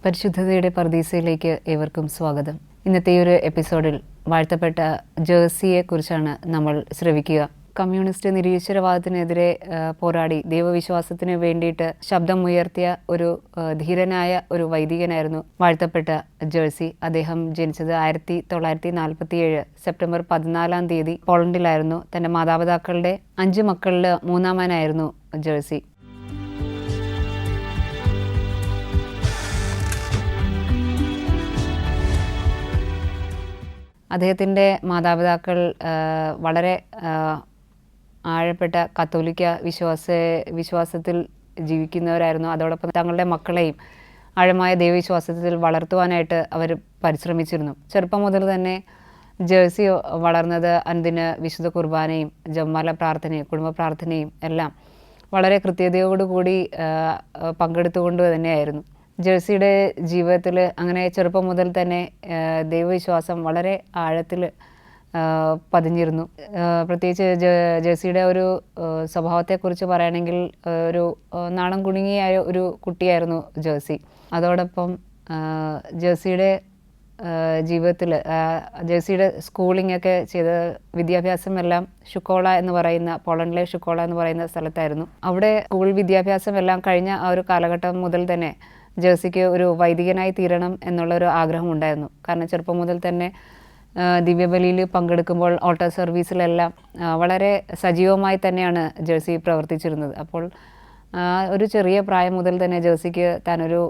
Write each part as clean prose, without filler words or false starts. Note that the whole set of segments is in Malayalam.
പരിശുദ്ധതയുടെ പർദീസയിലേക്ക് ഏവർക്കും സ്വാഗതം. ഇന്നത്തെ ഈ ഒരു എപ്പിസോഡിൽ വാഴ്ത്തപ്പെട്ട ജേഴ്സിയെക്കുറിച്ചാണ് നമ്മൾ ശ്രവിക്കുക. കമ്മ്യൂണിസ്റ്റ് നിരീശ്വരവാദത്തിനെതിരെ പോരാടി ദൈവവിശ്വാസത്തിന് വേണ്ടിയിട്ട് ശബ്ദമുയർത്തിയ ഒരു ധീരനായ ഒരു വൈദികനായിരുന്നു വാഴ്ത്തപ്പെട്ട ജേഴ്സി. അദ്ദേഹം ജനിച്ചത് 1947 സെപ്റ്റംബർ 14 പോളണ്ടിലായിരുന്നു. തൻ്റെ മാതാപിതാക്കളുടെ 5 മക്കളിൽ മൂന്നാമനായിരുന്നു ജേഴ്സി. അദ്ദേഹത്തിൻ്റെ മാതാപിതാക്കൾ വളരെ ആഴപ്പെട്ട കത്തോലിക്ക വിശ്വാസത്തിൽ ജീവിക്കുന്നവരായിരുന്നു. അതോടൊപ്പം തങ്ങളുടെ മക്കളെയും ആഴമായ ദൈവവിശ്വാസത്തിൽ വളർത്തുവാനായിട്ട് അവർ പരിശ്രമിച്ചിരുന്നു. ചെറുപ്പം മുതൽ തന്നെ ജേഴ്സി വളർന്നത് അനുദിന വിശുദ്ധ കുർബാനയും ജപമാല പ്രാർത്ഥനയും കുടുംബ പ്രാർത്ഥനയും എല്ലാം വളരെ കൃത്യതയോടുകൂടി പങ്കെടുത്തുകൊണ്ട് തന്നെയായിരുന്നു. ജേഴ്സിയുടെ ജീവിതത്തിൽ അങ്ങനെ ചെറുപ്പം മുതൽ തന്നെ ദൈവവിശ്വാസം വളരെ ആഴത്തിൽ പതിഞ്ഞിരുന്നു. പ്രത്യേകിച്ച് ജേഴ്സിയുടെ ഒരു സ്വഭാവത്തെക്കുറിച്ച് പറയുകയാണെങ്കിൽ ഒരു നാണം കുണുങ്ങിയായ ഒരു കുട്ടിയായിരുന്നു ജേഴ്സി. അതോടൊപ്പം ജേഴ്സിയുടെ ജീവിതത്തിൽ ജേഴ്സിയുടെ സ്കൂളിംഗ് ഒക്കെ ചെയ്ത വിദ്യാഭ്യാസമെല്ലാം ഷുക്കോള എന്ന് പറയുന്ന പോളണ്ടിലെ ഷുക്കോള എന്ന് പറയുന്ന സ്ഥലത്തായിരുന്നു. അവിടെ സ്കൂൾ വിദ്യാഭ്യാസമെല്ലാം കഴിഞ്ഞ ആ ഒരു കാലഘട്ടം മുതൽ തന്നെ ജേഴ്സിക്ക് ഒരു വൈദികനായി തീരണം എന്നുള്ളൊരു ആഗ്രഹമുണ്ടായിരുന്നു. കാരണം ചെറുപ്പം മുതൽ തന്നെ ദിവ്യബലിയിൽ പങ്കെടുക്കുമ്പോൾ ഓൾട്ടർ സർവീസിലെല്ലാം വളരെ സജീവമായി തന്നെയാണ് ജേഴ്സി പ്രവർത്തിച്ചിരുന്നത്. അപ്പോൾ ഒരു ചെറിയ പ്രായം മുതൽ തന്നെ ജേഴ്സിക്ക് താനൊരു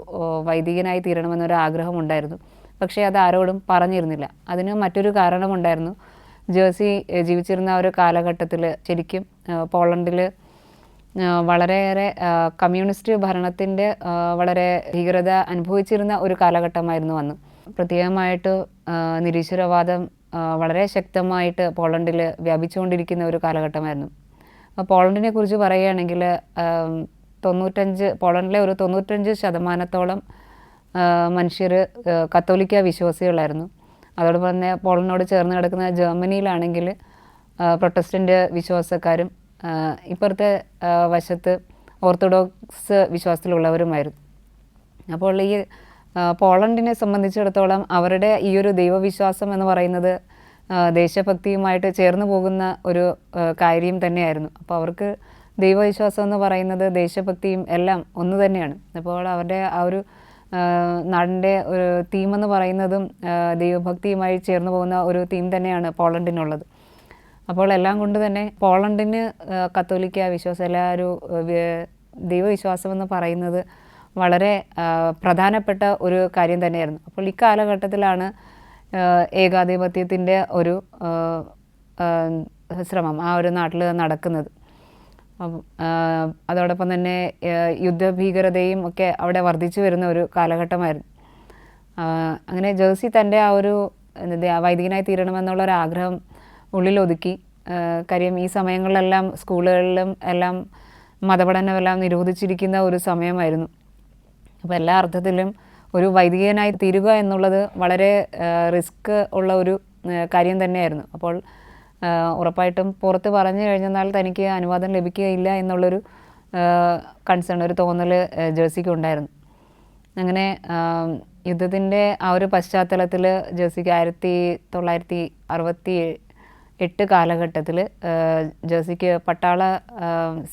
വൈദികനായി തീരണമെന്നൊരു ആഗ്രഹമുണ്ടായിരുന്നു. പക്ഷേ അത് ആരോടും പറഞ്ഞിരുന്നില്ല. അതിന് മറ്റൊരു കാരണമുണ്ടായിരുന്നു. ജേഴ്സി ജീവിച്ചിരുന്ന ഒരു കാലഘട്ടത്തിൽ ശരിക്കും പോളണ്ടിൽ വളരെയേറെ കമ്മ്യൂണിസ്റ്റ് ഭരണത്തിൻ്റെ വളരെ ഭീകരത അനുഭവിച്ചിരുന്ന ഒരു കാലഘട്ടമായിരുന്നു അന്ന്. പ്രത്യേകമായിട്ട് നിരീശ്വരവാദം വളരെ ശക്തമായിട്ട് പോളണ്ടിൽ വ്യാപിച്ചുകൊണ്ടിരിക്കുന്ന ഒരു കാലഘട്ടമായിരുന്നു. പോളണ്ടിനെ കുറിച്ച് പറയുകയാണെങ്കിൽ പോളണ്ടിലെ ഒരു 95% മനുഷ്യർ കത്തോലിക്ക വിശ്വാസികളായിരുന്നു. അതോടൊപ്പം തന്നെ പോളണ്ടിനോട് ചേർന്ന് കിടക്കുന്ന ജർമ്മനിയിലാണെങ്കിൽ പ്രൊട്ടസ്റ്റൻ്റ് വിശ്വാസക്കാരും ഇപ്പുറത്തെ വശത്ത് ഓർത്തഡോക്സ് വിശ്വാസത്തിലുള്ളവരുമായിരുന്നു. അപ്പോൾ ഈ പോളണ്ടിനെ സംബന്ധിച്ചിടത്തോളം അവരുടെ ഈ ഒരു ദൈവവിശ്വാസം എന്ന് പറയുന്നത് ദേശഭക്തിയുമായിട്ട് ചേർന്ന് പോകുന്ന ഒരു കാര്യം തന്നെയായിരുന്നു. അപ്പോൾ അവർക്ക് ദൈവവിശ്വാസം എന്ന് പറയുന്നത് ദേശഭക്തിയും എല്ലാം ഒന്ന് തന്നെയാണ്. അപ്പോൾ അവരുടെ ആ ഒരു നാടിൻ്റെ ഒരു തീമെന്ന് പറയുന്നതും ദൈവഭക്തിയുമായി ചേർന്ന് പോകുന്ന ഒരു തീം തന്നെയാണ് പോളണ്ടിനുള്ളത്. അപ്പോൾ എല്ലാം കൊണ്ട് തന്നെ പോളണ്ടിന് കത്തോലിക്ക വിശ്വാസം എല്ലാ ഒരു ദൈവവിശ്വാസം എന്ന് പറയുന്നത് വളരെ പ്രധാനപ്പെട്ട ഒരു കാര്യം തന്നെയായിരുന്നു. അപ്പോൾ ഇക്കാലഘട്ടത്തിലാണ് ഏകാധിപത്യത്തിൻ്റെ ഒരു ശ്രമം ആ ഒരു നാട്ടിൽ നടക്കുന്നത്. അതോടൊപ്പം തന്നെ യുദ്ധഭീകരതയും ഒക്കെ അവിടെ വർദ്ധിച്ചു വരുന്ന ഒരു കാലഘട്ടമായിരുന്നു. അങ്ങനെ ജേഴ്സി തൻ്റെ ആ ഒരു വൈദികനായി തീരണമെന്നുള്ളൊരാഗ്രഹം ഉള്ളിലൊതുക്കി. കാര്യം ഈ സമയങ്ങളിലെല്ലാം സ്കൂളുകളിലും എല്ലാം മതപഠനമെല്ലാം നിരോധിച്ചിരിക്കുന്ന ഒരു സമയമായിരുന്നു. അപ്പോൾ എല്ലാ അർത്ഥത്തിലും ഒരു വൈദികനായി തീരുക എന്നുള്ളത് വളരെ റിസ്ക് ഉള്ള ഒരു കാര്യം തന്നെയായിരുന്നു. അപ്പോൾ ഉറപ്പായിട്ടും പുറത്ത് പറഞ്ഞു കഴിഞ്ഞാൽ തനിക്ക് അനുവാദം ലഭിക്കുകയില്ല എന്നുള്ളൊരു കൺസേൺ, ഒരു തോന്നൽ ജേഴ്സിക്ക് ഉണ്ടായിരുന്നു. അങ്ങനെ യുദ്ധത്തിൻ്റെ ആ ഒരു പശ്ചാത്തലത്തിൽ ജേഴ്സിക്ക് 1968 കാലഘട്ടത്തിൽ ജേഴ്സിക്ക് പട്ടാള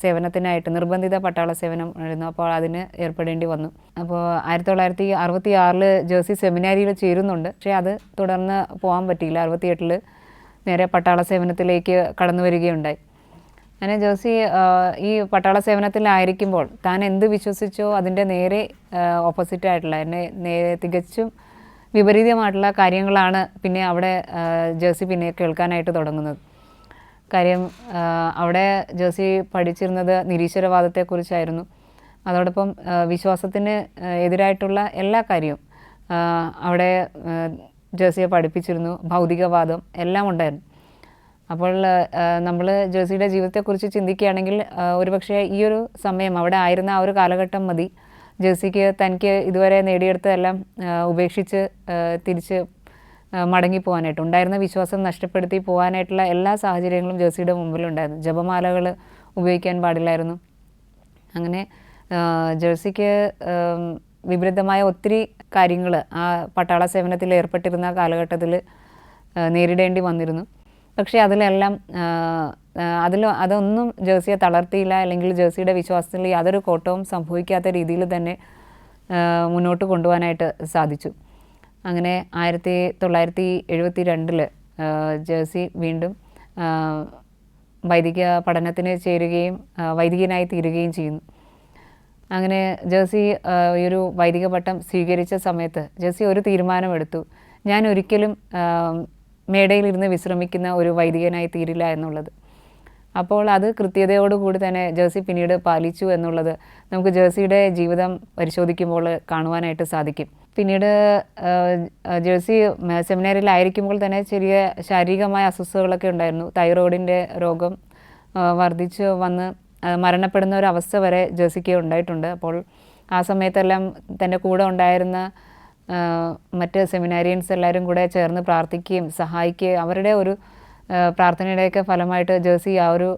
സേവനത്തിനായിട്ട് നിർബന്ധിത പട്ടാള സേവനം ആയിരുന്നു. അപ്പോൾ അതിന് ഏർപ്പെടേണ്ടി വന്നു. അപ്പോൾ 1966 ജേഴ്സി സെമിനാരിയിൽ ചേരുന്നുണ്ട്. പക്ഷേ അത് തുടർന്ന് പോകാൻ പറ്റിയില്ല. 68 നേരെ പട്ടാള സേവനത്തിലേക്ക് കടന്നു വരികയുണ്ടായി. അങ്ങനെ ജേഴ്സി ഈ പട്ടാള സേവനത്തിലായിരിക്കുമ്പോൾ താൻ എന്ത് വിശ്വസിച്ചോ അതിൻ്റെ നേരെ ഓപ്പോസിറ്റായിട്ടുള്ള തികച്ചും വിപരീതമായിട്ടുള്ള കാര്യങ്ങളാണ് പിന്നെ അവിടെ ജേഴ്സി പിന്നെ കേൾക്കാനായിട്ട് തുടങ്ങുന്നത്. കാര്യം അവിടെ ജേഴ്സി പഠിച്ചിരുന്നത് നിരീശ്വരവാദത്തെക്കുറിച്ചായിരുന്നു. അതോടൊപ്പം വിശ്വാസത്തിന് എതിരായിട്ടുള്ള എല്ലാ കാര്യവും അവിടെ ജേഴ്സിയെ പഠിപ്പിച്ചിരുന്നു. ഭൗതികവാദം എല്ലാം ഉണ്ടായിരുന്നു. അപ്പോൾ നമ്മൾ ജേഴ്സിയുടെ ജീവിതത്തെക്കുറിച്ച് ചിന്തിക്കുകയാണെങ്കിൽ ഒരുപക്ഷെ ഈ ഒരു സമയം അവിടെ ആയിരുന്ന ആ ഒരു കാലഘട്ടം മതി ജേഴ്സിക്ക് തനിക്ക് ഇതുവരെ നേടിയെടുത്തതെല്ലാം ഉപേക്ഷിച്ച് തിരിച്ച് മടങ്ങിപ്പോകാനായിട്ട്. ഉണ്ടായിരുന്ന വിശ്വാസം നഷ്ടപ്പെടുത്തി പോകാനായിട്ടുള്ള എല്ലാ സാഹചര്യങ്ങളും ജേഴ്സിയുടെ മുമ്പിലുണ്ടായിരുന്നു. ജപമാലകൾ ഉപയോഗിക്കാൻ പാടില്ലായിരുന്നു. അങ്ങനെ ജേഴ്സിക്ക് വിപരീതമായ ഒത്തിരി കാര്യങ്ങൾ ആ പട്ടാള സേവനത്തിൽ ഏർപ്പെട്ടിരുന്ന കാലഘട്ടത്തിൽ നേരിടേണ്ടി വന്നിരുന്നു. പക്ഷേ അതിലെല്ലാം അതൊന്നും ജേഴ്സിയെ തളർത്തിയില്ല, അല്ലെങ്കിൽ ജേഴ്സിയുടെ വിശ്വാസത്തിൽ യാതൊരു കോട്ടവും സംഭവിക്കാത്ത രീതിയിൽ തന്നെ മുന്നോട്ട് കൊണ്ടുപോകാനായിട്ട് സാധിച്ചു. അങ്ങനെ 1972 ജേഴ്സി വീണ്ടും വൈദിക പഠനത്തിന് ചേരുകയും വൈദികനായി തീരുകയും ചെയ്യുന്നു. അങ്ങനെ ജേഴ്സി ഈ ഒരു വൈദിക പട്ടം സ്വീകരിച്ച സമയത്ത് ജേഴ്സി ഒരു തീരുമാനമെടുത്തു. ഞാൻ ഒരിക്കലും മേടയിലിരുന്ന് വിശ്രമിക്കുന്ന ഒരു വൈദികനായി തീരില്ല എന്നുള്ളത്. അപ്പോൾ അത് കൃത്യതയോടുകൂടി തന്നെ ജേഴ്സി പിന്നീട് പാലിച്ചു എന്നുള്ളത് നമുക്ക് ജേഴ്സിയുടെ ജീവിതം പരിശോധിക്കുമ്പോൾ കാണുവാനായിട്ട് സാധിക്കും. പിന്നീട് ജേഴ്സി സെമിനാരിയിലായിരിക്കുമ്പോൾ തന്നെ ചെറിയ ശാരീരികമായ അസ്വസ്ഥതകളൊക്കെ ഉണ്ടായിരുന്നു. തൈറോയിഡിൻ്റെ രോഗം വർദ്ധിച്ചു വന്ന് മരണപ്പെടുന്ന ഒരു അവസ്ഥ വരെ ജേഴ്സിക്ക് ഉണ്ടായിട്ടുണ്ട്. അപ്പോൾ ആ സമയത്തെല്ലാം തൻ്റെ കൂടെ ഉണ്ടായിരുന്ന മറ്റ് സെമിനാരിയൻസ് എല്ലാവരും കൂടെ ചേർന്ന് പ്രാർത്ഥിക്കുകയും സഹായിക്കുകയും അവരുടെ ഒരു പ്രാർത്ഥനയുടെയൊക്കെ ഫലമായിട്ട് ജേഴ്സി ആ ഒരു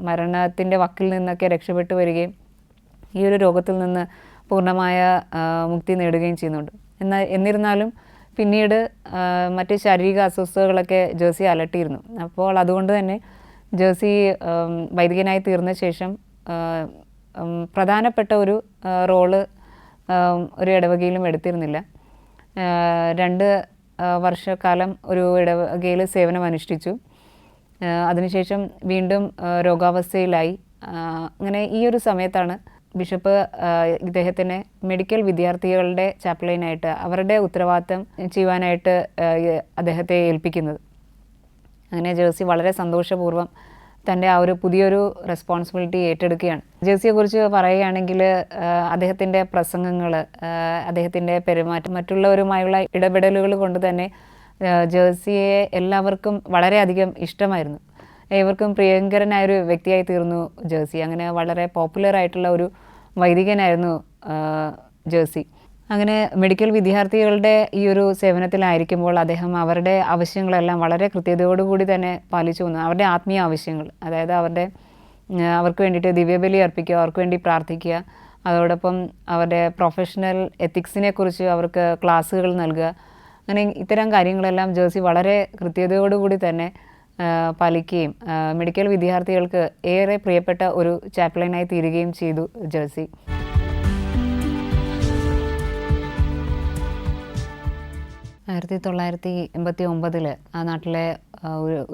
മരണത്തിൻ്റെ വക്കിൽ നിന്നൊക്കെ രക്ഷപ്പെട്ടു വരികയും ഈ ഒരു രോഗത്തിൽ നിന്ന് പൂർണ്ണമായ മുക്തി നേടുകയും ചെയ്യുന്നുണ്ട്. എന്നിരുന്നാലും പിന്നീട് മറ്റ് ശാരീരിക അസ്വസ്ഥതകളൊക്കെ ജേഴ്സി അലട്ടിയിരുന്നു. അപ്പോൾ അതുകൊണ്ട് തന്നെ ജേഴ്സി വൈദികനായി തീർന്ന ശേഷം പ്രധാനപ്പെട്ട ഒരു റോള് ഒരു ഇടവകയിലും എടുത്തിരുന്നില്ല. 2 വർഷക്കാലം ഒരു ഇടവകയിൽ സേവനം അനുഷ്ഠിച്ചു. അതിനുശേഷം വീണ്ടും രോഗാവസ്ഥയിലായി. അങ്ങനെ ഈ ഒരു സമയത്താണ് ബിഷപ്പ് ഇദ്ദേഹത്തിനെ മെഡിക്കൽ വിദ്യാർത്ഥികളുടെ ചാപ്ലൈനായിട്ട് അവരുടെ ഉത്തരവാദിത്തം ചെയ്യുവാനായിട്ട് അദ്ദേഹത്തെ ഏൽപ്പിക്കുന്നത്. അങ്ങനെ ജേഴ്സി വളരെ സന്തോഷപൂർവ്വം തൻ്റെ ആ ഒരു പുതിയൊരു റെസ്പോൺസിബിലിറ്റി ഏറ്റെടുക്കുകയാണ്. ജേഴ്സിയെക്കുറിച്ച് പറയുകയാണെങ്കിൽ അദ്ദേഹത്തിൻ്റെ പ്രസംഗങ്ങൾ, അദ്ദേഹത്തിൻ്റെ പെരുമാറ്റം, മറ്റുള്ളവരുമായുള്ള ഇടപെടലുകൾ കൊണ്ട് തന്നെ ജേഴ്സിയെ എല്ലാവർക്കും വളരെയധികം ഇഷ്ടമായിരുന്നു. ഏവർക്കും പ്രിയങ്കരനായൊരു വ്യക്തിയായി തീർന്നു ജേഴ്സി. അങ്ങനെ വളരെ പോപ്പുലറായിട്ടുള്ള ഒരു വൈദികനായിരുന്നു ജേഴ്സി. അങ്ങനെ മെഡിക്കൽ വിദ്യാർത്ഥികളുടെ ഈ ഒരു സേവനത്തിലായിരിക്കുമ്പോൾ അദ്ദേഹം അവരുടെ ആവശ്യങ്ങളെല്ലാം വളരെ കൃത്യതയോടുകൂടി തന്നെ പാലിച്ചു വന്നു. അവരുടെ ആത്മീയ ആവശ്യങ്ങൾ, അതായത് അവർക്ക് വേണ്ടിയിട്ട് ദിവ്യബലി അർപ്പിക്കുക, അവർക്ക് വേണ്ടി പ്രാർത്ഥിക്കുക, അതോടൊപ്പം അവരുടെ പ്രൊഫഷണൽ എത്തിക്സിനെ കുറിച്ച് അവർക്ക് ക്ലാസ്സുകൾ നൽകുക, അങ്ങനെ ഇത്തരം കാര്യങ്ങളെല്ലാം ജേഴ്സി വളരെ കൃത്യതയോടുകൂടി തന്നെ പാലിക്കുകയും മെഡിക്കൽ വിദ്യാർത്ഥികൾക്ക് ഏറെ പ്രിയപ്പെട്ട ഒരു ചാപ്ലൈനായി തീരുകയും ചെയ്തു ജേഴ്സി. 1989 ആ നാട്ടിലെ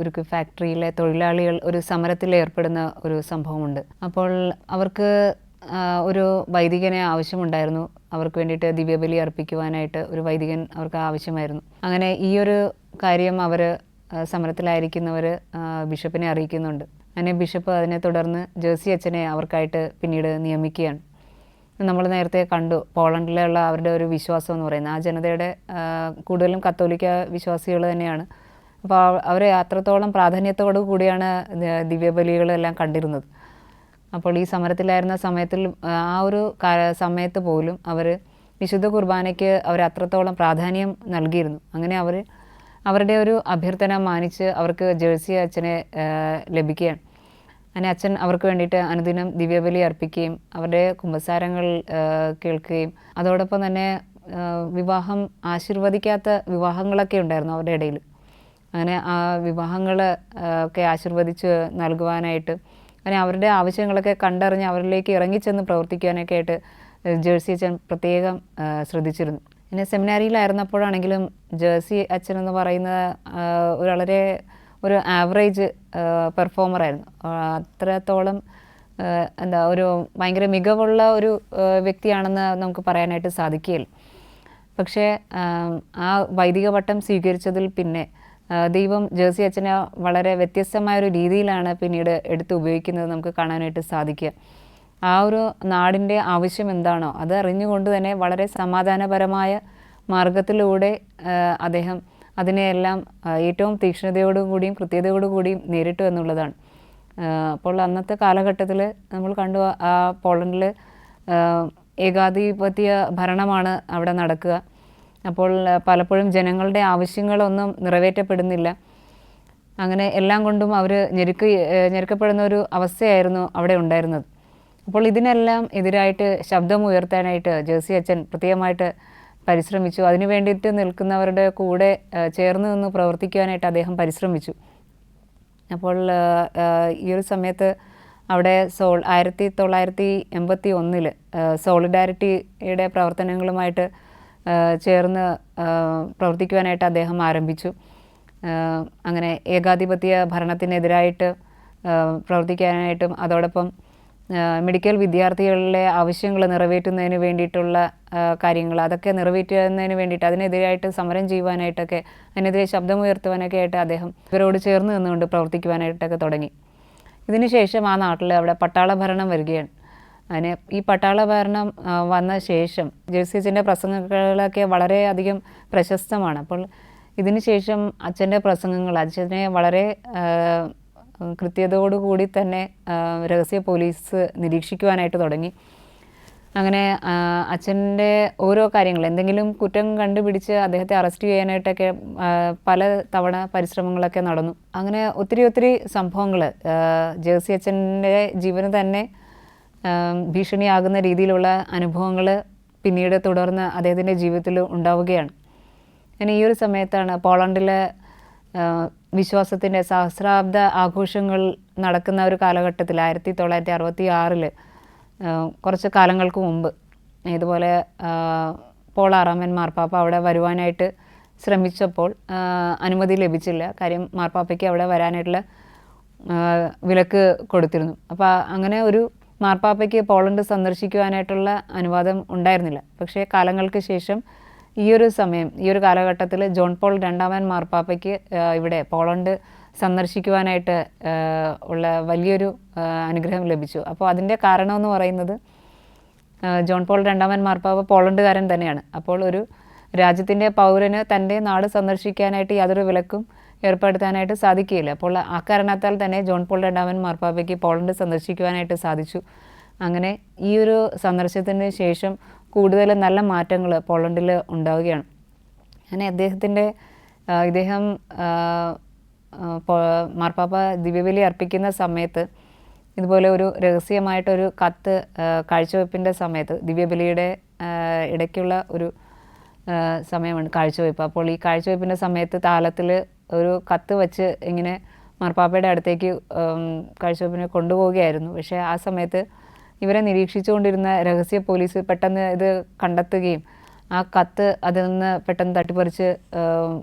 ഒരു ഫാക്ടറിയിലെ തൊഴിലാളികൾ ഒരു സമരത്തിൽ ഏർപ്പെടുന്ന ഒരു സംഭവമുണ്ട്. അപ്പോൾ അവർക്ക് ഒരു വൈദികനെ ആവശ്യമുണ്ടായിരുന്നു. അവർക്ക് വേണ്ടിയിട്ട് ദിവ്യബലി അർപ്പിക്കുവാനായിട്ട് ഒരു വൈദികൻ അവർക്ക് ആവശ്യമായിരുന്നു. അങ്ങനെ ഈ ഒരു കാര്യം അവർ സമരത്തിലായിരിക്കുന്നവർ ബിഷപ്പിനെ അറിയിക്കുന്നുണ്ട്. അങ്ങനെ ബിഷപ്പ് അതിനെ തുടർന്ന് ജേഴ്സി അച്ഛനെ അവർക്കായിട്ട് പിന്നീട് നിയമിക്കുകയാണ്. നമ്മൾ നേരത്തെ കണ്ടു പോളണ്ടിലുള്ള അവരുടെ ഒരു വിശ്വാസം എന്ന് പറയുന്നത് ആ ജനതയുടെ കൂടുതലും കത്തോലിക്ക വിശ്വാസികൾ തന്നെയാണ്. അപ്പോൾ അവരെ അത്രത്തോളം പ്രാധാന്യത്തോടു കൂടിയാണ് ദിവ്യബലികളെല്ലാം കണ്ടിരുന്നത്. അപ്പോൾ ഈ സമരത്തിലായിരുന്ന സമയത്തിൽ ആ ഒരു സമയത്ത് പോലും അവർ വിശുദ്ധ കുർബാനയ്ക്ക് അവർ അത്രത്തോളം പ്രാധാന്യം നൽകിയിരുന്നു. അങ്ങനെ അവരുടെ ഒരു അഭ്യർത്ഥന മാനിച്ച് അവർക്ക് ജേഴ്സി അച്ഛനെ ലഭിക്കുകയാണ്. അങ്ങനെ അച്ഛൻ അവർക്ക് വേണ്ടിയിട്ട് അനുദിനം ദിവ്യബലി അർപ്പിക്കുകയും അവരുടെ കുമ്പസാരങ്ങൾ കേൾക്കുകയും അതോടൊപ്പം തന്നെ വിവാഹം ആശീർവദിക്കാത്ത വിവാഹങ്ങളൊക്കെ ഉണ്ടായിരുന്നു അവരുടെ ഇടയിൽ. അങ്ങനെ ആ വിവാഹങ്ങൾ ഒക്കെ ആശീർവദിച്ച് നൽകുവാനായിട്ട് അങ്ങനെ അവരുടെ ആവശ്യങ്ങളൊക്കെ കണ്ടറിഞ്ഞ് അവരിലേക്ക് ഇറങ്ങിച്ചെന്ന് പ്രവർത്തിക്കാനൊക്കെ ആയിട്ട് ജേഴ്സി അച്ഛൻ പ്രത്യേകം ശ്രദ്ധിച്ചിരുന്നു. പിന്നെ സെമിനാരിയിലായിരുന്നപ്പോഴാണെങ്കിലും ജേഴ്സി അച്ഛൻ എന്ന് പറയുന്ന വളരെ ഒരു ആവറേജ് പെർഫോമറായിരുന്നു. അത്രത്തോളം ഒരു ഭയങ്കര മികവുള്ള ഒരു വ്യക്തിയാണെന്ന് നമുക്ക് പറയാനായിട്ട് സാധിക്കുകയില്ല. പക്ഷേ ആ വൈദിക പട്ടം സ്വീകരിച്ചതിൽ പിന്നെ ദൈവം ജേഴ്സി അച്ഛനെ വളരെ വ്യത്യസ്തമായൊരു രീതിയിലാണ് പിന്നീട് എടുത്ത് ഉപയോഗിക്കുന്നത് നമുക്ക് കാണാനായിട്ട് സാധിക്കുക. ആ ഒരു നാടിൻ്റെ ആവശ്യം എന്താണോ അത് അറിഞ്ഞുകൊണ്ട് തന്നെ വളരെ സമാധാനപരമായ മാർഗത്തിലൂടെ അദ്ദേഹം അതിനെയെല്ലാം ഏറ്റവും തീക്ഷ്ണതയോടുകൂടിയും കൃത്യതയോടുകൂടിയും നേരിട്ടു എന്നുള്ളതാണ്. അപ്പോൾ അന്നത്തെ കാലഘട്ടത്തിൽ നമ്മൾ കണ്ടു ആ പോളണ്ടിൽ ഏകാധിപത്യ ഭരണമാണ് അവിടെ നടക്കുക. അപ്പോൾ പലപ്പോഴും ജനങ്ങളുടെ ആവശ്യങ്ങളൊന്നും നിറവേറ്റപ്പെടുന്നില്ല. അങ്ങനെ എല്ലാം കൊണ്ടും അവർ ഞെരുക്കപ്പെടുന്ന ഒരു അവസ്ഥയായിരുന്നു അവിടെ ഉണ്ടായിരുന്നത്. അപ്പോൾ ഇതിനെല്ലാം എതിരായിട്ട് ശബ്ദമുയർത്താനായിട്ട് ജേഴ്സി അച്ഛൻ പ്രത്യേകമായിട്ട് പരിശ്രമിച്ചു. അതിനു വേണ്ടിയിട്ട് നിൽക്കുന്നവരുടെ കൂടെ ചേർന്ന് നിന്ന് പ്രവർത്തിക്കുവാനായിട്ട് അദ്ദേഹം പരിശ്രമിച്ചു. അപ്പോൾ ഈ ഒരു സമയത്ത് അവിടെ 1981 സോളിഡാരിറ്റിയുടെ പ്രവർത്തനങ്ങളുമായിട്ട് ചേർന്ന് പ്രവർത്തിക്കുവാനായിട്ട് അദ്ദേഹം ആരംഭിച്ചു. അങ്ങനെ ഏകാധിപത്യ ഭരണത്തിനെതിരായിട്ട് പ്രവർത്തിക്കാനായിട്ടും അതോടൊപ്പം മെഡിക്കൽ വിദ്യാർത്ഥികളിലെ ആവശ്യങ്ങൾ നിറവേറ്റുന്നതിന് വേണ്ടിയിട്ടുള്ള കാര്യങ്ങൾ അതൊക്കെ നിറവേറ്റുന്നതിന് വേണ്ടിയിട്ട് അതിനെതിരായിട്ട് സമരം ചെയ്യുവാനായിട്ടൊക്കെ അതിനെതിരെ ശബ്ദമുയർത്തുവാനൊക്കെ ആയിട്ട് അദ്ദേഹം ഇവരോട് ചേർന്ന് നിന്നുകൊണ്ട് പ്രവർത്തിക്കുവാനായിട്ടൊക്കെ തുടങ്ങി. ഇതിനുശേഷം ആ നാട്ടിൽ അവിടെ പട്ടാള ഭരണം വരികയാണ്. അതിന് ഈ പട്ടാള ഭരണം വന്ന ശേഷം ജേഴ്സി അച്ഛൻ്റെ പ്രസംഗങ്ങളൊക്കെ വളരെയധികം പ്രശസ്തമാണ്. അപ്പോൾ ഇതിന് ശേഷം അച്ഛൻ്റെ പ്രസംഗങ്ങൾ അച്ഛനെ വളരെ കൃത്യതയോടുകൂടി തന്നെ രഹസ്യ പോലീസ് നിരീക്ഷിക്കുവാനായിട്ട് തുടങ്ങി. അങ്ങനെ അച്ഛൻ്റെ ഓരോ കാര്യങ്ങൾ എന്തെങ്കിലും കുറ്റം കണ്ടുപിടിച്ച് അദ്ദേഹത്തെ അറസ്റ്റ് ചെയ്യാനായിട്ടൊക്കെ പല തവണ പരിശ്രമങ്ങളൊക്കെ നടന്നു. അങ്ങനെ ഒത്തിരി സംഭവങ്ങൾ ജേഴ്സി അച്ഛൻ്റെ ജീവന് തന്നെ ഭീഷണിയാകുന്ന രീതിയിലുള്ള അനുഭവങ്ങൾ പിന്നീട് തുടർന്ന് അദ്ദേഹത്തിൻ്റെ ജീവിതത്തിൽ ഉണ്ടാവുകയാണ്. അങ്ങനെ ഈ ഒരു സമയത്താണ് പോളണ്ടിലെ വിശ്വാസത്തിൻ്റെ സഹസ്രാബ്ദ ആഘോഷങ്ങൾ നടക്കുന്ന ഒരു കാലഘട്ടത്തിൽ 1966 കുറച്ച് കാലങ്ങൾക്ക് മുമ്പ് ഇതുപോലെ പോൾ ആറാമൻ മാർപ്പാപ്പ അവിടെ വരുവാനായിട്ട് ശ്രമിച്ചപ്പോൾ അനുമതി ലഭിച്ചില്ല. കാര്യം മാർപ്പാപ്പയ്ക്ക് അവിടെ വരാനായിട്ടുള്ള വിലക്ക് കൊടുത്തിരുന്നു. അപ്പോൾ അങ്ങനെ ഒരു മാർപ്പാപ്പയ്ക്ക് പോളണ്ട് സന്ദർശിക്കുവാനായിട്ടുള്ള അനുവാദം ഉണ്ടായിരുന്നില്ല. പക്ഷേ കാലങ്ങൾക്ക് ശേഷം ഈ ഒരു കാലഘട്ടത്തിൽ ജോൺ പോൾ രണ്ടാമൻ മാർപ്പാപ്പയ്ക്ക് ഇവിടെ പോളണ്ട് സന്ദർശിക്കുവാനായിട്ട് ഉള്ള വലിയൊരു അനുഗ്രഹം ലഭിച്ചു. അപ്പോൾ അതിൻ്റെ കാരണമെന്ന് പറയുന്നത് ജോൺ പോൾ രണ്ടാമൻ മാർപ്പാപ്പ പോളണ്ടുകാരൻ തന്നെയാണ്. അപ്പോൾ ഒരു രാജ്യത്തിൻ്റെ പൗരന് തൻ്റെ നാട് സന്ദർശിക്കാനായിട്ട് യാതൊരു വിലക്കും ഏർപ്പെടുത്താനായിട്ട് സാധിക്കുകയില്ല. അപ്പോൾ ആ കാരണത്താൽ തന്നെ ജോൺ പോൾ രണ്ടാമൻ മാർപ്പാപ്പയ്ക്ക് പോളണ്ട് സന്ദർശിക്കുവാനായിട്ട് സാധിച്ചു. അങ്ങനെ ഈ ഒരു സന്ദർശനത്തിന് ശേഷം കൂടുതൽ നല്ല മാറ്റങ്ങൾ പോളണ്ടിൽ ഉണ്ടാവുകയാണ്. അങ്ങനെ ഇദ്ദേഹം മാർപ്പാപ്പ ദിവ്യബലി അർപ്പിക്കുന്ന സമയത്ത് ഇതുപോലെ ഒരു രഹസ്യമായിട്ടൊരു കത്ത് കാഴ്ചവെപ്പിൻ്റെ സമയത്ത് ദിവ്യബലിയുടെ ഇടയ്ക്കുള്ള ഒരു സമയമാണ് കാഴ്ചവെപ്പ്. അപ്പോൾ ഈ കാഴ്ചവെപ്പിൻ്റെ സമയത്ത് താലത്തിൽ ഒരു കത്ത് വച്ച് ഇങ്ങനെ മാർപ്പാപ്പയുടെ അടുത്തേക്ക് കാഴ്ചവെപ്പിനെ കൊണ്ടുപോവുകയായിരുന്നു. പക്ഷേ ആ സമയത്ത് ഇവരെ നിരീക്ഷിച്ചുകൊണ്ടിരുന്ന രഹസ്യ പോലീസ് പെട്ടെന്ന് ഇത് കണ്ടെത്തുകയും ആ കത്ത് അതിൽ നിന്ന് പെട്ടെന്ന് തട്ടിപ്പറിച്ച്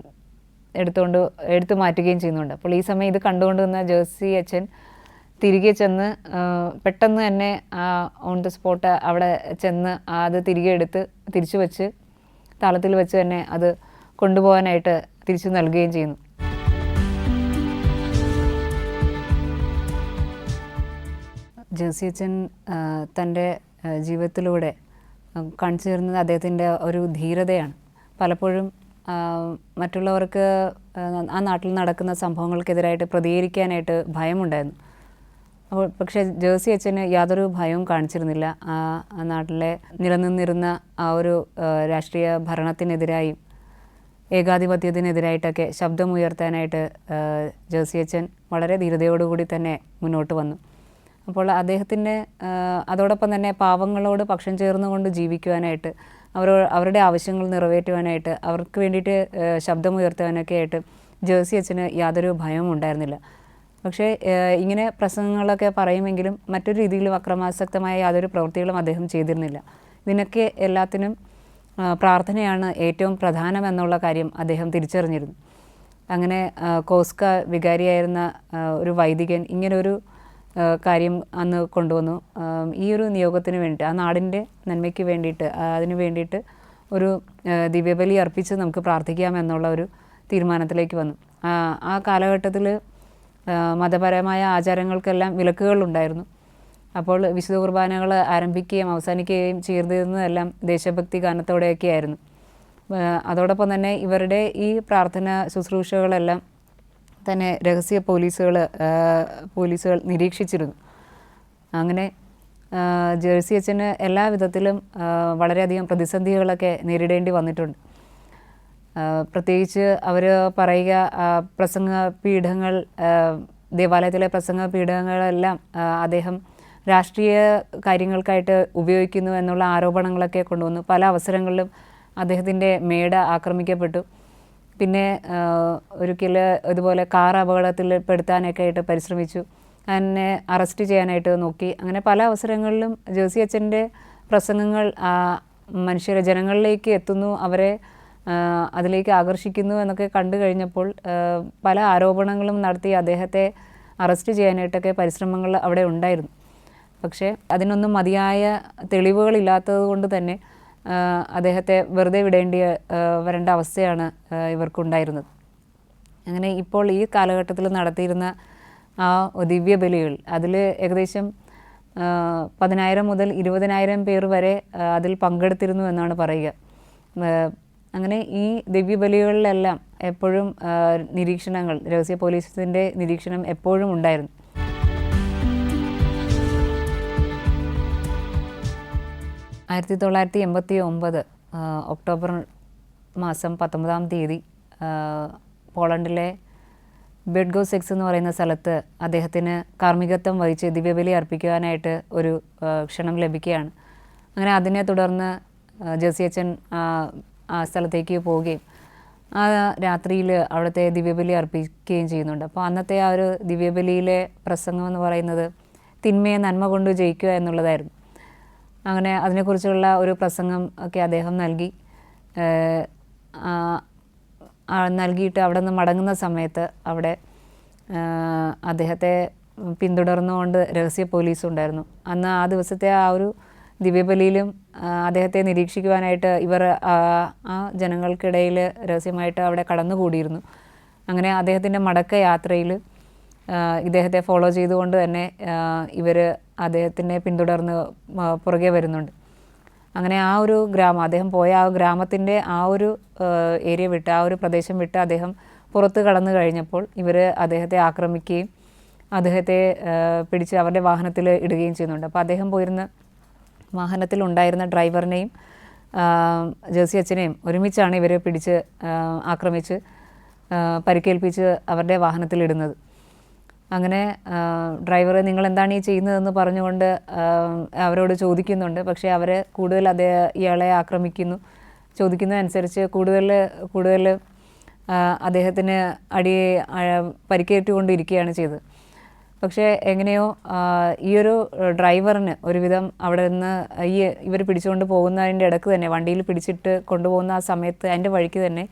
എടുത്തു മാറ്റുകയും ചെയ്യുന്നുണ്ട്. അപ്പോൾ ഈ സമയം ഇത് കണ്ടുകൊണ്ട് നിന്ന ജേഴ്സി അച്ഛൻ തിരികെ ചെന്ന് പെട്ടെന്ന് തന്നെ ഓൺ ദ സ്പോട്ട് അവിടെ ചെന്ന് അത് തിരികെ എടുത്ത് തിരിച്ചു വെച്ച് താളത്തിൽ വെച്ച് തന്നെ അത് കൊണ്ടുപോകാനായിട്ട് തിരിച്ചു നൽകുകയും ചെയ്യുന്നു. ജേഴ്സി അച്ഛൻ തൻ്റെ ജീവിതത്തിലൂടെ കാണിച്ചു തരുന്നത് അദ്ദേഹത്തിൻ്റെ ഒരു ധീരതയാണ്. പലപ്പോഴും മറ്റുള്ളവർക്ക് ആ നാട്ടിൽ നടക്കുന്ന സംഭവങ്ങൾക്കെതിരായിട്ട് പ്രതികരിക്കാനായിട്ട് ഭയമുണ്ടായിരുന്നു. അപ്പോൾ പക്ഷേ ജേഴ്സി അച്ഛന് യാതൊരു ഭയവും കാണിച്ചിരുന്നില്ല. ആ നാട്ടിലെ നിലനിന്നിരുന്ന ആ ഒരു രാഷ്ട്രീയ ഭരണത്തിനെതിരായും ഏകാധിപത്യത്തിനെതിരായിട്ടൊക്കെ ശബ്ദമുയർത്താനായിട്ട് ജേഴ്സി അച്ഛൻ വളരെ ധീരതയോടുകൂടി തന്നെ മുന്നോട്ട് വന്നു. അപ്പോൾ അദ്ദേഹത്തിൻ്റെ അതോടൊപ്പം തന്നെ പാവങ്ങളോട് പക്ഷം ചേർന്നുകൊണ്ട് ജീവിക്കുവാനായിട്ട് അവരുടെ ആവശ്യങ്ങൾ നിറവേറ്റുവാനായിട്ട് അവർക്ക് വേണ്ടിയിട്ട് ശബ്ദമുയർത്തുവാനൊക്കെ ആയിട്ട് ജേഴ്സി അച്ഛന് യാതൊരു ഭയവും ഉണ്ടായിരുന്നില്ല. പക്ഷേ ഇങ്ങനെ പ്രസംഗങ്ങളൊക്കെ പറയുമെങ്കിലും മറ്റൊരു രീതിയിലും അക്രമാസക്തമായ യാതൊരു പ്രവൃത്തികളും അദ്ദേഹം ചെയ്തിരുന്നില്ല. ഇതിനൊക്കെ എല്ലാത്തിനും പ്രാർത്ഥനയാണ് ഏറ്റവും പ്രധാനമെന്നുള്ള കാര്യം അദ്ദേഹം തിരിച്ചറിഞ്ഞിരുന്നു. അങ്ങനെ കോസ്ക വികാരിയായിരുന്ന ഒരു വൈദികൻ ഇങ്ങനൊരു കാര്യം അന്ന് കൊണ്ടുവന്നു. ഈ ഒരു നിയോഗത്തിന് വേണ്ടിയിട്ട് ആ നാടിൻ്റെ നന്മയ്ക്ക് വേണ്ടിയിട്ട് അതിന് വേണ്ടിയിട്ട് ഒരു ദിവ്യബലി അർപ്പിച്ച് നമുക്ക് പ്രാർത്ഥിക്കാമെന്നുള്ള ഒരു തീരുമാനത്തിലേക്ക് വന്നു. ആ കാലഘട്ടത്തിൽ മതപരമായ ആചാരങ്ങൾക്കെല്ലാം വിലക്കുകളുണ്ടായിരുന്നു. അപ്പോൾ വിശുദ്ധ കുർബാനകൾ ആരംഭിക്കുകയും അവസാനിക്കുകയും ചെയ്തിരുന്നതെല്ലാം ദേശഭക്തി ഗാനത്തോടെയൊക്കെ ആയിരുന്നു. അതോടൊപ്പം തന്നെ ഇവരുടെ ഈ പ്രാർത്ഥന ശുശ്രൂഷകളെല്ലാം തന്നെ രഹസ്യ പോലീസുകൾ നിരീക്ഷിച്ചിരുന്നു. അങ്ങനെ ജേഴ്സി അച്ഛന് എല്ലാ വിധത്തിലും വളരെയധികം പ്രതിസന്ധികളൊക്കെ നേരിടേണ്ടി വന്നിട്ടുണ്ട്. പ്രത്യേകിച്ച് അവർ പറയുക പ്രസംഗ പീഠങ്ങൾ ദേവാലയത്തിലെ പ്രസംഗ പീഠങ്ങളെല്ലാം അദ്ദേഹം രാഷ്ട്രീയ കാര്യങ്ങൾക്കായിട്ട് ഉപയോഗിക്കുന്നു എന്നുള്ള ആരോപണങ്ങളൊക്കെ കൊണ്ടുവന്നു. പല അവസരങ്ങളിലും അദ്ദേഹത്തിൻ്റെ മേട ആക്രമിക്കപ്പെട്ടു. പിന്നെ ഒരിക്കൽ ഇതുപോലെ കാർ അപകടത്തിൽ പെടുത്താനൊക്കെ ആയിട്ട് പരിശ്രമിച്ചു. എന്നെ അറസ്റ്റ് ചെയ്യാനായിട്ട് നോക്കി. അങ്ങനെ പല അവസരങ്ങളിലും ജോസി അച്ഛൻ്റെ പ്രസംഗങ്ങൾ ജനങ്ങളിലേക്ക് എത്തുന്നു, അവരെ അതിലേക്ക് ആകർഷിക്കുന്നു എന്നൊക്കെ കണ്ടു കഴിഞ്ഞപ്പോൾ പല ആരോപണങ്ങളും നടത്തി അദ്ദേഹത്തെ അറസ്റ്റ് ചെയ്യാനായിട്ടൊക്കെ പരിശ്രമങ്ങൾ അവിടെ ഉണ്ടായിരുന്നു. പക്ഷേ അതിനൊന്നും മതിയായ തെളിവുകളില്ലാത്തത് കൊണ്ട് തന്നെ അദ്ദേഹത്തെ വെറുതെ വരേണ്ട അവസ്ഥയാണ് ഇവർക്കുണ്ടായിരുന്നത്. അങ്ങനെ ഇപ്പോൾ ഈ കാലഘട്ടത്തിൽ നടത്തിയിരുന്ന ആ ദിവ്യബലികൾ, അതിൽ ഏകദേശം 10,000 മുതൽ 20,000 പേർ വരെ അതിൽ പങ്കെടുത്തിരുന്നു എന്നാണ് പറയുക. അങ്ങനെ ഈ ദിവ്യബലികളിലെല്ലാം എപ്പോഴും നിരീക്ഷണങ്ങൾ, രഹസ്യ പോലീസിൻ്റെ നിരീക്ഷണം എപ്പോഴും ഉണ്ടായിരുന്നു. ആയിരത്തി 1989 ഒക്ടോബർ മാസം 19-ാം തീയതി പോളണ്ടിലെ ബെഡ്ഗോസെക്സ് എന്ന് പറയുന്ന സ്ഥലത്ത് അദ്ദേഹത്തിന് കാർമ്മികത്വം വഹിച്ച് ദിവ്യബലി അർപ്പിക്കുവാനായിട്ട് ഒരു ക്ഷണം ലഭിക്കുകയാണ്. അങ്ങനെ അതിനെ തുടർന്ന് ജോസി അച്ഛൻ ആ സ്ഥലത്തേക്ക് പോവുകയും ആ രാത്രിയിൽ അവിടുത്തെ ദിവ്യബലി അർപ്പിക്കുകയും ചെയ്യുന്നുണ്ട്. അപ്പോൾ അന്നത്തെ ആ ഒരു ദിവ്യബലിയിലെ പ്രസംഗം എന്ന് പറയുന്നത് തിന്മയെ നന്മ കൊണ്ട് ജയിക്കുക എന്നുള്ളതായിരുന്നു. അങ്ങനെ അതിനെക്കുറിച്ചുള്ള ഒരു പ്രസംഗം ഒക്കെ അദ്ദേഹം നൽകിയിട്ട് അവിടെ നിന്ന് മടങ്ങുന്ന സമയത്ത് അവിടെ അദ്ദേഹത്തെ പിന്തുടർന്നുകൊണ്ട് രഹസ്യ പോലീസ് ഉണ്ടായിരുന്നു. അന്ന് ആ ദിവസത്തെ ആ ഒരു ദിവ്യബലിയിലും അദ്ദേഹത്തെ നിരീക്ഷിക്കുവാനായിട്ട് ഇവർ ആ ജനങ്ങൾക്കിടയിൽ രഹസ്യമായിട്ട് അവിടെ കടന്നുകൂടിയിരുന്നു. അങ്ങനെ അദ്ദേഹത്തിൻ്റെ മടക്ക യാത്രയിൽ ഇദ്ദേഹത്തെ ഫോളോ ചെയ്തുകൊണ്ട് തന്നെ ഇവർ അദ്ദേഹത്തിനെ പിന്തുടർന്ന് പുറകെ വരുന്നുണ്ട്. അങ്ങനെ ആ ഒരു അദ്ദേഹം പോയ ആ ഗ്രാമത്തിൻ്റെ ആ ഒരു ഏരിയ വിട്ട്, ആ ഒരു പ്രദേശം വിട്ട് അദ്ദേഹം പുറത്ത് കടന്നു കഴിഞ്ഞപ്പോൾ ഇവർ അദ്ദേഹത്തെ ആക്രമിക്കുകയും അദ്ദേഹത്തെ പിടിച്ച് അവരുടെ വാഹനത്തിൽ ഇടുകയും ചെയ്യുന്നുണ്ട്. അപ്പോൾ അദ്ദേഹം പോയിരുന്ന വാഹനത്തിൽ ഉണ്ടായിരുന്ന ഡ്രൈവറിനെയും ജോസി അച്ഛനെയും ഒരുമിച്ചാണ് ഇവർ പിടിച്ച് ആക്രമിച്ച് പരിക്കേൽപ്പിച്ച് അവരുടെ വാഹനത്തിലിടുന്നത്. അങ്ങനെ ഡ്രൈവർ നിങ്ങൾ എന്താണ് ഈ ചെയ്യുന്നതെന്ന് പറഞ്ഞുകൊണ്ട് അവരോട് ചോദിക്കുന്നുണ്ട്. പക്ഷേ അവർ കൂടുതൽ ഇയാളെ ആക്രമിക്കുന്നു. ചോദിക്കുന്നതനുസരിച്ച് കൂടുതൽ അദ്ദേഹത്തിന് പരിക്കേറ്റുകൊണ്ടിരിക്കുകയാണ് ചെയ്തത്. പക്ഷേ എങ്ങനെയോ ഈയൊരു ഡ്രൈവറിന് ഒരുവിധം അവിടെ നിന്ന് ഇവർ പിടിച്ചുകൊണ്ട് പോകുന്നതിൻ്റെ ഇടയ്ക്ക് തന്നെ, വണ്ടിയിൽ പിടിച്ചിട്ട് കൊണ്ടുപോകുന്ന ആ സമയത്ത് അതിൻ്റെ വഴിക്ക് തന്നെ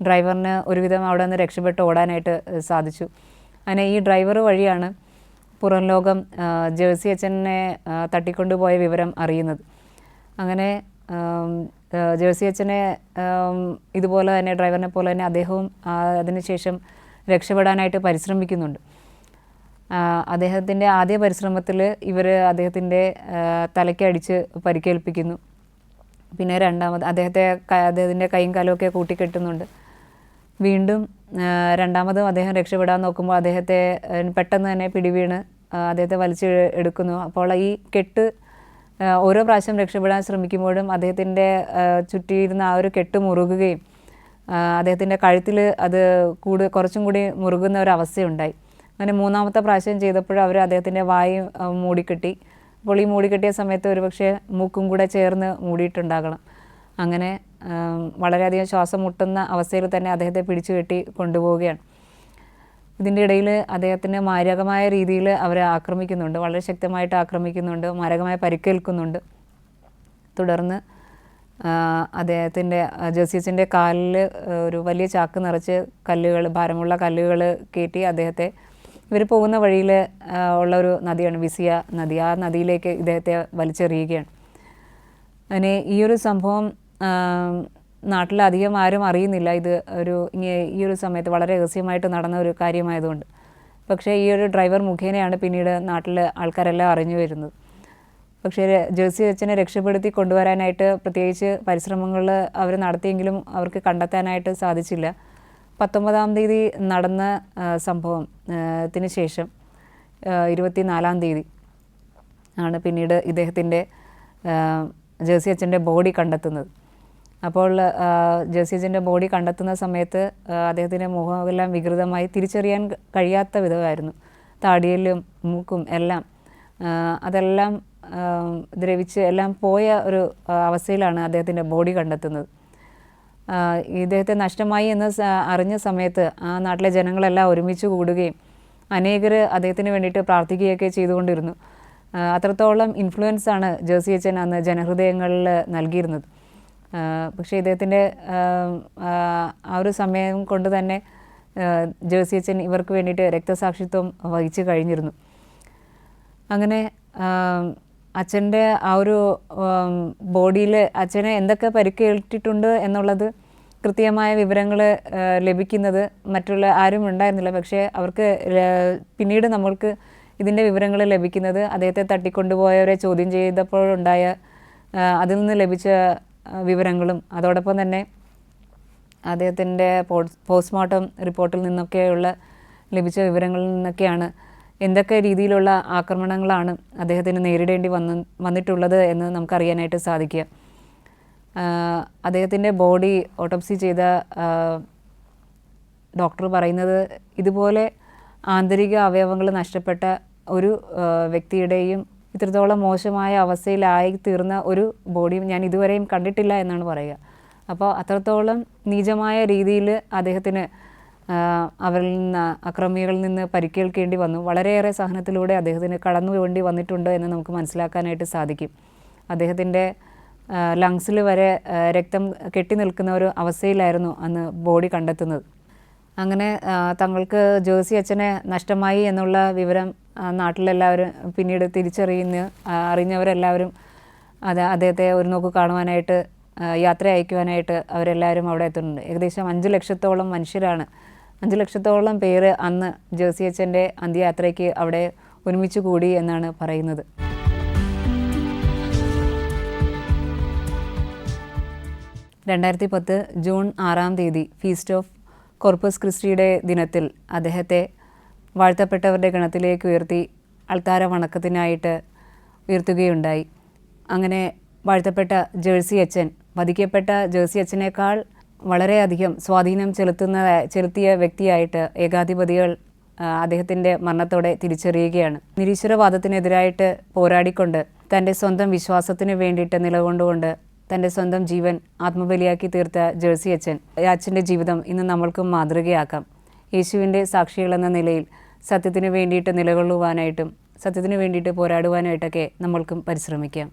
ഡ്രൈവറിന് ഒരുവിധം അവിടെ നിന്ന് രക്ഷപ്പെട്ട് ഓടാനായിട്ട് സാധിച്ചു. അങ്ങനെ ഈ ഡ്രൈവർ വഴിയാണ് പുറം ലോകം ജോസി അച്ഛനെ തട്ടിക്കൊണ്ടുപോയ വിവരം അറിയുന്നത്. അങ്ങനെ ജോസി അച്ഛനെ ഇതുപോലെ തന്നെ, ഡ്രൈവറിനെ പോലെ തന്നെ അദ്ദേഹവും അതിനുശേഷം രക്ഷപ്പെടാനായിട്ട് പരിശ്രമിക്കുന്നുണ്ട്. അദ്ദേഹത്തിൻ്റെ ആദ്യ പരിശ്രമത്തിൽ ഇവർ അദ്ദേഹത്തിൻ്റെ തലയ്ക്കടിച്ച് പരിക്കേൽപ്പിക്കുന്നു. പിന്നെ രണ്ടാമത് അദ്ദേഹത്തിൻ്റെ കൈയും കാലുമൊക്കെ കൂട്ടിക്കെട്ടുന്നുണ്ട്. വീണ്ടും രണ്ടാമതും അദ്ദേഹം രക്ഷപ്പെടാൻ നോക്കുമ്പോൾ അദ്ദേഹത്തെ പെട്ടെന്ന് തന്നെ പിടിവീണ് അദ്ദേഹത്തെ വലിച്ച് എടുക്കുന്നു. അപ്പോൾ ഈ കെട്ട് ഓരോ പ്രാവശ്യം രക്ഷപ്പെടാൻ ശ്രമിക്കുമ്പോഴും അദ്ദേഹത്തിൻ്റെ ചുറ്റിയിരുന്ന ആ ഒരു കെട്ട് മുറുകുകയും അദ്ദേഹത്തിൻ്റെ കഴുത്തിൽ അത് കുറച്ചും കൂടി മുറുകുന്ന ഒരു അവസ്ഥയുണ്ടായി. അങ്ങനെ മൂന്നാമത്തെ പ്രാവശ്യം ചെയ്തപ്പോൾ അവർ അദ്ദേഹത്തിൻ്റെ വായ് മൂടിക്കെട്ടി. അപ്പോൾ ഈ മൂടിക്കെട്ടിയ സമയത്ത് ഒരുപക്ഷെ മൂക്കും കൂടെ ചേർന്ന് മൂടിയിട്ടുണ്ടാകണം. അങ്ങനെ വളരെയധികം ശ്വാസം മുട്ടുന്ന അവസ്ഥയിൽ തന്നെ അദ്ദേഹത്തെ പിടിച്ചു കെട്ടി കൊണ്ടുപോവുകയാണ്. ഇതിൻ്റെ ഇടയിൽ അദ്ദേഹത്തിന് മാരകമായ രീതിയിൽ അവരെ ആക്രമിക്കുന്നുണ്ട്, വളരെ ശക്തമായിട്ട് ആക്രമിക്കുന്നുണ്ട്, മാരകമായ പരിക്കേൽക്കുന്നുണ്ട്. തുടർന്ന് ജോസി അച്ഛൻ്റെ കാലിൽ ഒരു വലിയ ചാക്ക് നിറച്ച് ഭാരമുള്ള കല്ലുകൾ കയറ്റി അദ്ദേഹത്തെ, ഇവർ പോകുന്ന വഴിയിൽ ഉള്ള ഒരു നദിയാണ് വിസിയ നദി, ആ നദിയിലേക്ക് ഇദ്ദേഹത്തെ വലിച്ചെറിയുകയാണ്. അങ്ങനെ ഈ ഒരു സംഭവം നാട്ടിലധികം ആരും അറിയുന്നില്ല. ഇത് ഈ ഒരു സമയത്ത് വളരെ രഹസ്യമായിട്ട് നടന്ന ഒരു കാര്യമായതുകൊണ്ട്. പക്ഷേ ഈ ഒരു ഡ്രൈവർ മുഖേനയാണ് പിന്നീട് നാട്ടിൽ ആൾക്കാരെല്ലാം അറിഞ്ഞു വരുന്നത്. പക്ഷേ ജോസി അച്ഛനെ രക്ഷപ്പെടുത്തി കൊണ്ടുവരാനായിട്ട് പ്രത്യേകിച്ച് പരിശ്രമങ്ങൾ അവർ നടത്തിയെങ്കിലും അവർക്ക് കണ്ടെത്താനായിട്ട് സാധിച്ചില്ല. 19-ാം തീയതി നടന്ന സംഭവത്തിന് ശേഷം 24-ാം തീയതി ആണ് പിന്നീട് ജോസി അച്ഛൻ്റെ ബോഡി കണ്ടെത്തുന്നത്. അപ്പോൾ ജോസി അച്ഛൻ്റെ ബോഡി കണ്ടെത്തുന്ന സമയത്ത് അദ്ദേഹത്തിൻ്റെ മുഖമെല്ലാം വികൃതമായി, തിരിച്ചറിയാൻ കഴിയാത്ത വിധമായിരുന്നു. താടിയിലും മൂക്കും എല്ലാം അതെല്ലാം ദ്രവിച്ച് എല്ലാം പോയ ഒരു അവസ്ഥയിലാണ് അദ്ദേഹത്തിൻ്റെ ബോഡി കണ്ടെത്തുന്നത്. ഇദ്ദേഹത്തെ നഷ്ടമായി എന്ന് അറിഞ്ഞ സമയത്ത് ആ നാട്ടിലെ ജനങ്ങളെല്ലാം ഒരുമിച്ച് കൂടുകയും അനേകർ അദ്ദേഹത്തിന് വേണ്ടിയിട്ട് പ്രാർത്ഥിക്കുകയൊക്കെ ചെയ്തുകൊണ്ടിരുന്നു. അത്രത്തോളം ഇൻഫ്ലുവൻസാണ് ജേഴ്സി അച്ഛൻ അന്ന് ജനഹൃദയങ്ങളിൽ നൽകിയിരുന്നത്. പക്ഷേ ഇദ്ദേഹത്തിൻ്റെ ആ ഒരു സമയം കൊണ്ട് തന്നെ ജേഴ്സി അച്ഛൻ ഇവർക്ക് വേണ്ടിയിട്ട് രക്തസാക്ഷിത്വം വഹിച്ചു കഴിഞ്ഞിരുന്നു. അങ്ങനെ അച്ഛൻ്റെ ആ ഒരു ബോഡിയിൽ അച്ഛനെ എന്തൊക്കെ പരിക്കേറ്റിട്ടുണ്ട് എന്നുള്ളത് കൃത്യമായ വിവരങ്ങൾ ലഭിക്കുന്നത് മറ്റുള്ള ആരും ഉണ്ടായിരുന്നില്ല. പക്ഷേ അവർക്ക് പിന്നീട് നമ്മൾക്ക് ഇതിൻ്റെ വിവരങ്ങൾ ലഭിക്കുന്നത് അദ്ദേഹത്തെ തട്ടിക്കൊണ്ടുപോയവരെ ചോദ്യം ചെയ്തപ്പോഴുണ്ടായ അതിൽ നിന്ന് ലഭിച്ച വിവരങ്ങളും അതോടൊപ്പം തന്നെ അദ്ദേഹത്തിൻ്റെ പോസ്റ്റ്മോർട്ടം റിപ്പോർട്ടിൽ നിന്നൊക്കെയുള്ള ലഭിച്ച വിവരങ്ങളിൽ നിന്നൊക്കെയാണ് എന്തൊക്കെ രീതിയിലുള്ള ആക്രമണങ്ങളാണ് അദ്ദേഹത്തിന് നേരിടേണ്ടി വന്നിട്ടുള്ളത് എന്ന് നമുക്കറിയാനായിട്ട് സാധിക്കുക. അദ്ദേഹത്തിൻ്റെ ബോഡി ഓട്ടോപ്സി ചെയ്ത ഡോക്ടർ പറയുന്നത് ഇതുപോലെ ആന്തരിക അവയവങ്ങൾ നഷ്ടപ്പെട്ട ഒരു വ്യക്തിയുടെയും ഇത്രത്തോളം മോശമായ അവസ്ഥയിലായി തീർന്ന ഒരു ബോഡിയും ഞാൻ ഇതുവരെയും കണ്ടിട്ടില്ല എന്നാണ് പറയുക. അപ്പോൾ അത്രത്തോളം നീചമായ രീതിയിൽ അദ്ദേഹത്തിന് അവരിൽ നിന്ന് അക്രമികളിൽ നിന്ന് പരിക്കേൽക്കേണ്ടി വന്നു. വളരെയേറെ സഹനത്തിലൂടെ അദ്ദേഹത്തിന് കടന്നു വേണ്ടി വന്നിട്ടുണ്ട് എന്ന് നമുക്ക് മനസ്സിലാക്കാനായിട്ട് സാധിക്കും. അദ്ദേഹത്തിൻ്റെ ലങ്സിൽ വരെ രക്തം കെട്ടി നിൽക്കുന്ന ഒരു അവസ്ഥയിലായിരുന്നു അന്ന് ബോഡി കണ്ടെത്തുന്നത്. അങ്ങനെ തങ്ങൾക്ക് ജേഴ്സി അച്ഛനെ നഷ്ടമായി എന്നുള്ള വിവരം നാട്ടിലെല്ലാവരും പിന്നീട് അറിഞ്ഞവരെല്ലാവരും അദ്ദേഹത്തെ ഒരു നോക്ക് കാണുവാനായിട്ട് യാത്ര അയക്കുവാനായിട്ട് അവരെല്ലാവരും അവിടെ എത്തുന്നുണ്ട്. ഏകദേശം 5 ലക്ഷത്തോളം മനുഷ്യരാണ്, 5 ലക്ഷത്തോളം പേര് അന്ന് ജേഴ്സി അച്ഛൻ്റെ അന്ത്യയാത്രയ്ക്ക് അവിടെ ഒരുമിച്ച് കൂടി എന്നാണ് പറയുന്നത്. (2010) ജൂൺ 6-ാം തീയതി ഫീസ്റ്റ് ഓഫ് കോർപ്പസ് ക്രിസ്റ്റിയുടെ ദിനത്തിൽ അദ്ദേഹത്തെ വാഴ്ത്തപ്പെട്ടവരുടെ ഗണത്തിലേക്ക് ഉയർത്തി അൾത്താര വണക്കത്തിനായിട്ട് ഉയർത്തുകയുണ്ടായി. അങ്ങനെ വാഴ്ത്തപ്പെട്ട ജേഴ്സി അച്ഛൻ വധിക്കപ്പെട്ട ജേഴ്സി അച്ഛനേക്കാൾ വളരെയധികം സ്വാധീനം ചെലുത്തിയ വ്യക്തിയായിട്ട് ഏകാധിപതികൾ അദ്ദേഹത്തിൻ്റെ മരണത്തോടെ തിരിച്ചറിയുകയാണ്. നിരീശ്വരവാദത്തിനെതിരായിട്ട് പോരാടിക്കൊണ്ട് തൻ്റെ സ്വന്തം വിശ്വാസത്തിന് വേണ്ടിയിട്ട് നിലകൊണ്ടുകൊണ്ട് തൻ്റെ സ്വന്തം ജീവൻ ആത്മബലിയാക്കി തീർത്ത ജേഴ്സി അച്ഛൻ, അച്ഛൻ്റെ ജീവിതം ഇന്ന് നമ്മൾക്കും മാതൃകയാക്കാം. യേശുവിൻ്റെ സാക്ഷികളെന്ന നിലയിൽ സത്യത്തിന് വേണ്ടിയിട്ട് നിലകൊള്ളുവാനായിട്ടും സത്യത്തിന് വേണ്ടിയിട്ട് പോരാടുവാനായിട്ടൊക്കെ നമ്മൾക്കും പരിശ്രമിക്കാം.